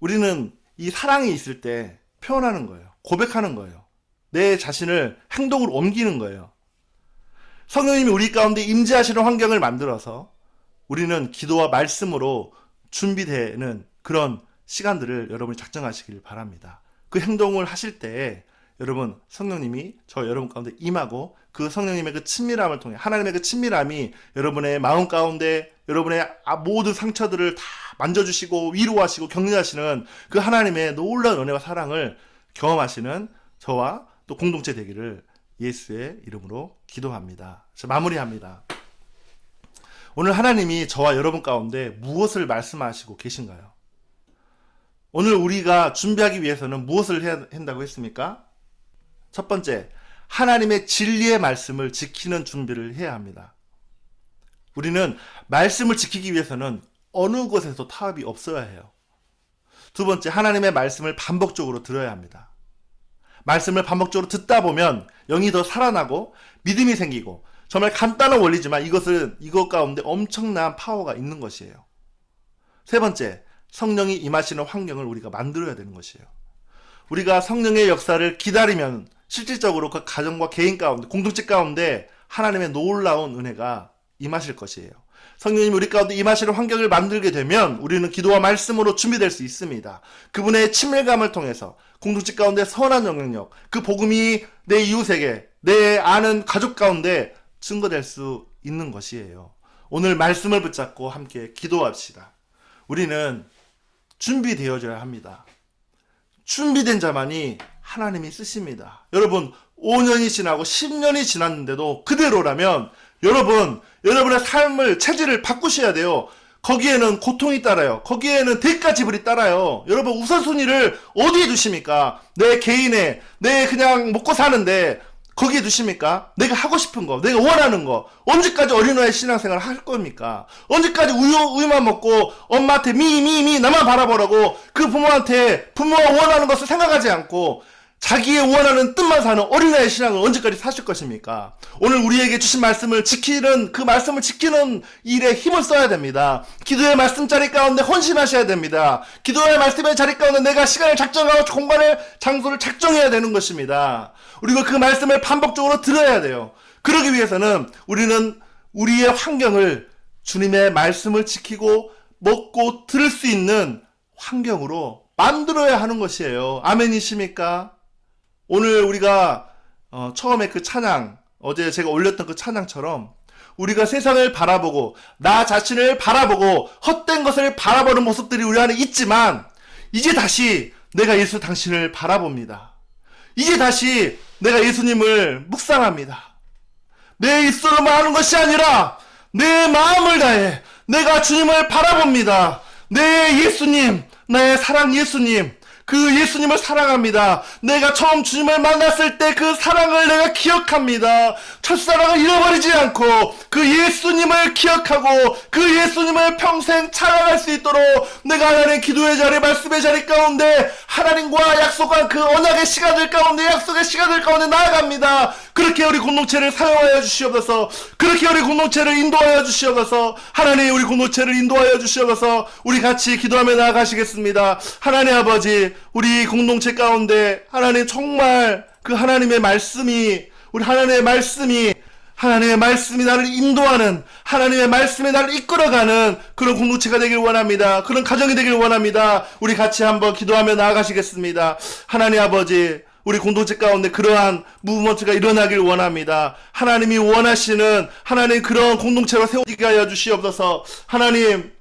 우리는 이 사랑이 있을 때 표현하는 거예요. 고백하는 거예요. 내 자신을 행동으로 옮기는 거예요. 성령님이 우리 가운데 임재하시는 환경을 만들어서 우리는 기도와 말씀으로 준비되는 그런 시간들을 여러분이 작정하시길 바랍니다. 그 행동을 하실 때 여러분 성령님이 저 여러분 가운데 임하고 그 성령님의 그 친밀함을 통해 하나님의 그 친밀함이 여러분의 마음 가운데 여러분의 모든 상처들을 다 만져주시고 위로하시고 격려하시는 그 하나님의 놀라운 은혜와 사랑을 경험하시는 저와 또 공동체 되기를 예수의 이름으로 기도합니다. 마무리합니다. 오늘 하나님이 저와 여러분 가운데 무엇을 말씀하시고 계신가요? 오늘 우리가 준비하기 위해서는 무엇을 해야 한다고 했습니까? 첫 번째, 하나님의 진리의 말씀을 지키는 준비를 해야 합니다. 우리는 말씀을 지키기 위해서는 어느 곳에서 타협이 없어야 해요. 두 번째, 하나님의 말씀을 반복적으로 들어야 합니다. 말씀을 반복적으로 듣다 보면 영이 더 살아나고 믿음이 생기고 정말 간단한 원리지만 이것 가운데 엄청난 파워가 있는 것이에요. 세 번째, 성령이 임하시는 환경을 우리가 만들어야 되는 것이에요. 우리가 성령의 역사를 기다리면 실질적으로 그 가정과 개인 가운데, 공동체 가운데 하나님의 놀라운 은혜가 임하실 것이에요. 성령님이 우리 가운데 임하시는 환경을 만들게 되면 우리는 기도와 말씀으로 준비될 수 있습니다. 그분의 친밀감을 통해서 공동체 가운데 선한 영향력, 그 복음이 내 이웃에게, 내 아는 가족 가운데 증거될 수 있는 것이에요. 오늘 말씀을 붙잡고 함께 기도합시다. 우리는 준비되어져야 합니다. 준비된 자만이 하나님이 쓰십니다. 여러분 5년이 지나고 10년이 지났는데도 그대로라면 여러분의 삶을 체질을 바꾸셔야 돼요. 거기에는 고통이 따라요. 거기에는 대가 지불이 따라요. 여러분 우선순위를 어디에 두십니까? 내 개인의 내 그냥 먹고 사는데 거기에 두십니까? 내가 하고 싶은 거, 내가 원하는 거. 언제까지 어린아이 신앙생활을 할 겁니까? 언제까지 우유만 먹고 엄마한테 나만 바라보라고 그 부모가 원하는 것을 생각하지 않고 자기의 원하는 뜻만 사는 어린아이 신앙을 언제까지 사실 것입니까? 오늘 우리에게 주신 말씀을 지키는, 그 말씀을 지키는 일에 힘을 써야 됩니다. 기도의 말씀 자리 가운데 헌신하셔야 됩니다. 기도의 말씀의 자리 가운데 내가 시간을 작정하고 공간을, 장소를 작정해야 되는 것입니다. 그리고 그 말씀을 반복적으로 들어야 돼요. 그러기 위해서는 우리는 우리의 환경을 주님의 말씀을 지키고 먹고 들을 수 있는 환경으로 만들어야 하는 것이에요. 아멘이십니까? 오늘 우리가 처음에 그 찬양, 어제 제가 올렸던 그 찬양처럼 우리가 세상을 바라보고 나 자신을 바라보고 헛된 것을 바라보는 모습들이 우리 안에 있지만 이제 다시 내가 예수 당신을 바라봅니다. 이제 다시 내가 예수님을 묵상합니다. 내 입술로만 하는 것이 아니라 내 마음을 다해 내가 주님을 바라봅니다. 내 예수님, 나의 사랑 예수님, 그 예수님을 사랑합니다. 내가 처음 주님을 만났을 때 그 사랑을 내가 기억합니다. 첫사랑을 잃어버리지 않고 그 예수님을 기억하고 그 예수님을 평생 찬양할 수 있도록 내가 하나님 기도의 자리, 말씀의 자리 가운데 하나님과 약속한 그 언약의 시간들 가운데, 약속의 시간들 가운데 나아갑니다. 그렇게 우리 공동체를 사용하여 주시옵소서. 그렇게 우리 공동체를 인도하여 주시옵소서. 하나님, 우리 공동체를 인도하여 주시옵소서. 우리 같이 기도하며 나아가시겠습니다. 하나님 아버지, 우리 공동체 가운데 하나님 정말 그 하나님의 말씀이, 우리 하나님의 말씀이 나를 인도하는, 하나님의 말씀이 나를 이끌어가는 그런 공동체가 되길 원합니다. 그런 가정이 되길 원합니다. 우리 같이 한번 기도하며 나아가시겠습니다. 하나님 아버지, 우리 공동체 가운데 그러한 무브먼트가 일어나길 원합니다. 하나님이 원하시는 하나님 그런 공동체로 세워지게 하여 주시옵소서. 하나님,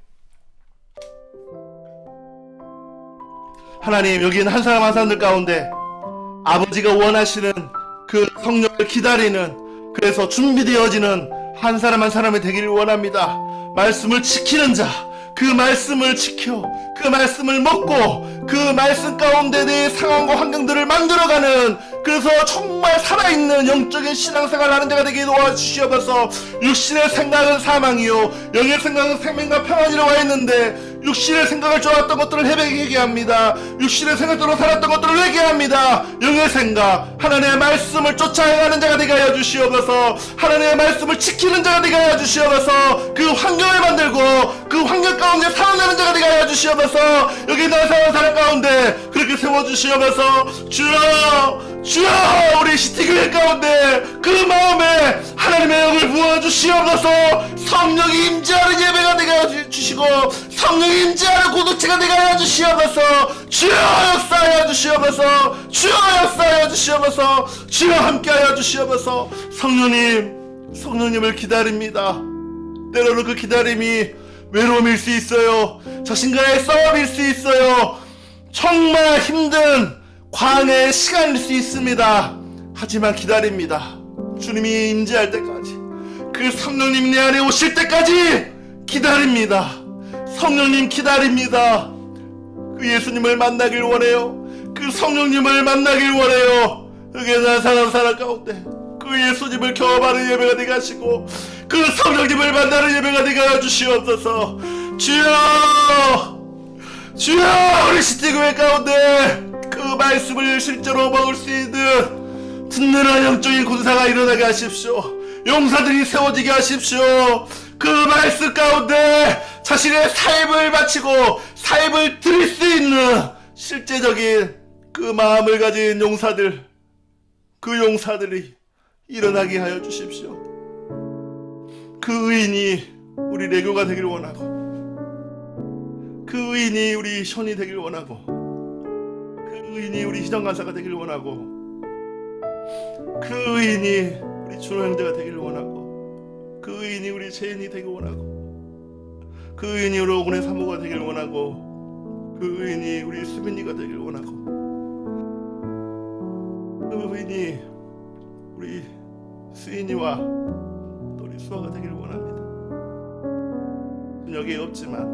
여기 있는 한 사람 한 사람들 가운데 아버지가 원하시는 그 성령을 기다리는, 그래서 준비되어지는 한 사람 한 사람이 되기를 원합니다. 말씀을 지키는 자, 그 말씀을 지켜 그 말씀을 먹고 그 말씀 가운데 내 상황과 환경들을 만들어가는, 그래서 정말 살아있는 영적인 신앙생활을 하는 자가 되게 도와주시옵소서. 육신의 생각은 사망이요 영의 생각은 생명과 평안이라고 했는데 육신의 생각을 좋아했던 것들을 회개하게 합니다. 육신의 생각대로 살았던 것들을 회개합니다. 영의 생각, 하나님의 말씀을 쫓아가는 자가 되게 하여 주시옵소서. 하나님의 말씀을 지키는 자가 되게 하여 주시옵소서. 그 환경을 만들고 그 환경 가운데 살아내는 자가 되게 하여 주시옵소서. 여기 있는 사람 가운데 그렇게 세워주시옵소서. 주여, 우리 시티교회 가운데 그 마음에 하나님의 영을 부어주시옵소서. 성령이 임재하는 예배가 되게 하여 주시고 성령이 임재하는 공동체가 되게 하여 주시옵소서. 주여 역사하여 주시옵소서. 주여 역사하여 주시옵소서. 주여 함께하여 주시옵소서. 성령님을 기다립니다. 때로는 그 기다림이 외로움일 수 있어요. 자신과의 싸움일 수 있어요. 정말 힘든 광야의 시간일 수 있습니다. 하지만 기다립니다. 주님이 임재할 때까지, 그 성령님 내 안에 오실 때까지 기다립니다. 성령님 기다립니다. 그 예수님을 만나길 원해요. 그 성령님을 만나길 원해요. 여기에 난 사람 가운데 그 예수님을 경험하는 예배가 되게 하시고 그 성령님을 만나는 예배가 되게 하여 주시옵소서. 주여, 우리 시티교회 가운데 그 말씀을 실제로 먹을 수 있는 든든한 영적인 군사가 일어나게 하십시오. 용사들이 세워지게 하십시오. 그 말씀 가운데 자신의 삶을 바치고 삶을 드릴 수 있는 실제적인 그 마음을 가진 용사들, 그 용사들이 일어나게 하여 주십시오. 그 의인이 우리 레교가 되길 원하고, 그 의인이 우리 션이 되길 원하고, 그 의인이 우리 희정간사가 되길 원하고, 그 의인이 우리 준호 형제가 되길 원하고, 그 의인이 우리 재인이 되길 원하고, 그 의인이 우리 오군의 사모가 되길 원하고, 그 의인이 우리 수빈이가 되길 원하고, 그 의인이 우리 수인이와 또 우리 수아가 되길 원합니다. 여기에 없지만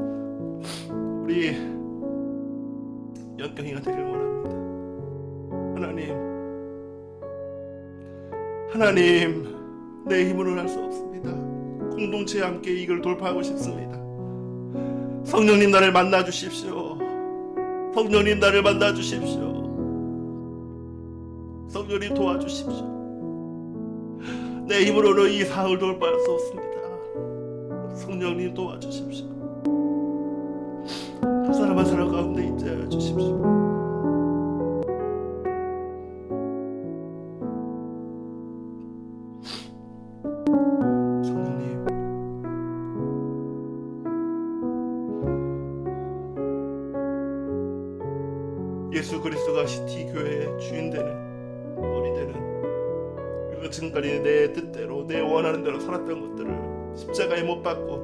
우리 연경이가 되길 원합니다. 하나님, 내 힘으로는 할 수 없습니다. 공동체와 함께 이걸 돌파하고 싶습니다. 성령님 나를 만나 주십시오. 성령님 나를 만나 주십시오. 성령님 도와주십시오. 내 힘으로는 이 사을 돌파할 수 없습니다. 성령님 도와주십시오. 한 사람 한 사람 가운데 임재하여 주십시오. 성령님, 예수 그리스도가 시티 교회의 주인 되는 머리 되는, 그리고 지금까지 내 뜻대로 내 원하는 대로 살았던 것들을 십자가에 못 박고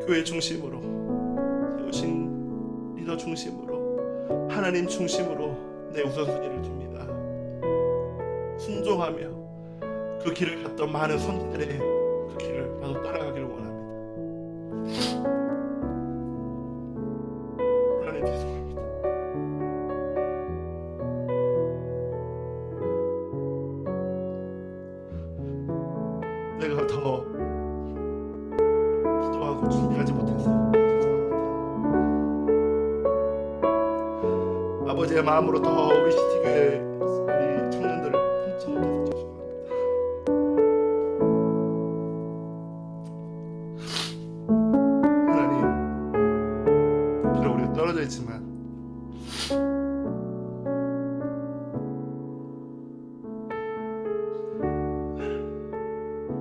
교회 중심으로 세우신 리더 중심으로 하나님 중심으로 내 우선순위를 줍니다. 순종하며 그 길을 갔던 많은 선지들의 그 길을 나도 따라가기를 원합니다. 하나님 죄송합니다. 내가 더 기도하고 준비하지 못해서 죄송합니다. 아버지의 마음으로 더 우리 시티교회 우리 청년들을 품지 못해서 죄송합니다. 하나님, 비록 우리가 떨어져 있지만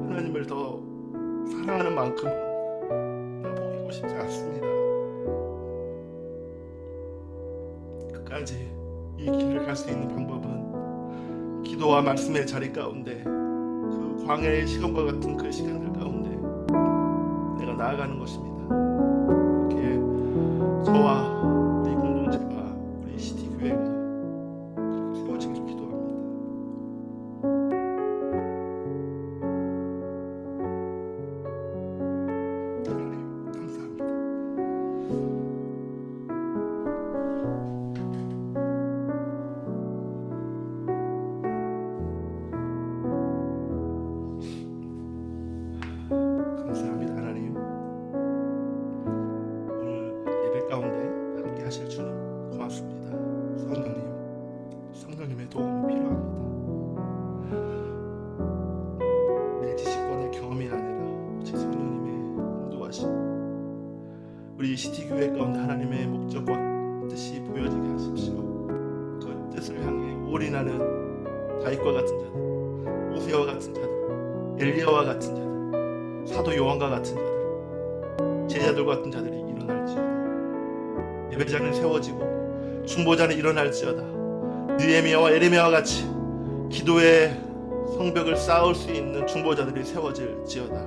하나님을 더 사랑하는 만큼 나 포기하고 싶지 않습니다. 끝까지 이 길을 갈 수 있는 방법은 기도와 말씀의 자리 가운데 그 광야의 시간과 같은 그 시간들 가운데 내가 나아가는 것입니다. 이렇게 저와 우리 공동체가 우리 시티 교회가 그렇게 세워지기를 기도합니다. 하나님 감사합니다. 감사합니다. 하나님, 오늘 예배 가운데 함께 하실 주님 고맙습니다. 성령님의 도움이 필요합니다. 내 지식과 내 경험이 아니라 오직 성령님의 인도하심, 우리 시티 교회 가운데 하나님의 목적과 뜻이 보여지게 하십시오. 그 뜻을 향해 올인하는 다윗과 같은 자들, 오세와 같은 자들, 엘리야와 같은 자들, 사도 요한과 같은 자들, 제자들 같은 자들이 일어날지어다. 예배자는 세워지고 중보자는 일어날지어다. 느헤미야와 에레미야와 같이 기도의 성벽을 쌓을 수 있는 중보자들이 세워질지어다.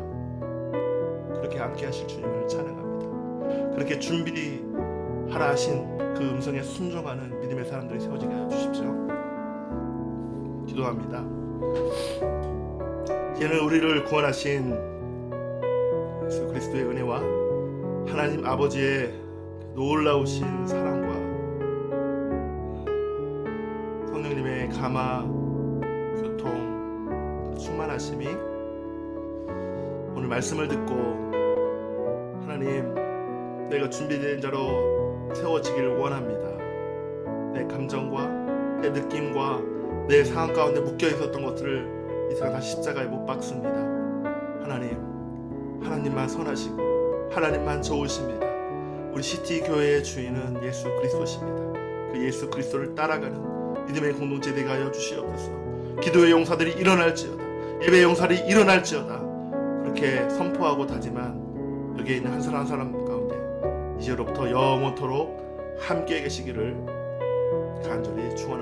그렇게 함께 하실 주님을 찬양합니다. 그렇게 준비하라 하신 그 음성에 순종하는 믿음의 사람들이 세워지게 하여 주십시오. 기도합니다. 이제는 우리를 구원하신 예수 그리스도의 은혜와 하나님 아버지의 놀라우신 사랑과 성령님의 감화, 교통, 그 충만하심이 오늘 말씀을 듣고 하나님, 내가 준비된 자로 세워지기를 원합니다. 내 감정과 내 느낌과 내 상황 가운데 묶여 있었던 것들을 이제는 다시 십자가에 못 박습니다. 하나님만 선하시고 하나님만 좋으십니다. 우리 시티 교회의 주인은 예수 그리스도십니다. 그 예수 그리스도를 따라가는 믿음의 공동체 되게 하여 주시옵소서. 기도의 용사들이 일어날지어다. 예배의 용사들이 일어날지어다. 그렇게 선포하고 다짐한 여기에 있는 한 사람 한 사람 가운데 이제로부터 영원토록 함께 계시기를 간절히 축원합니다.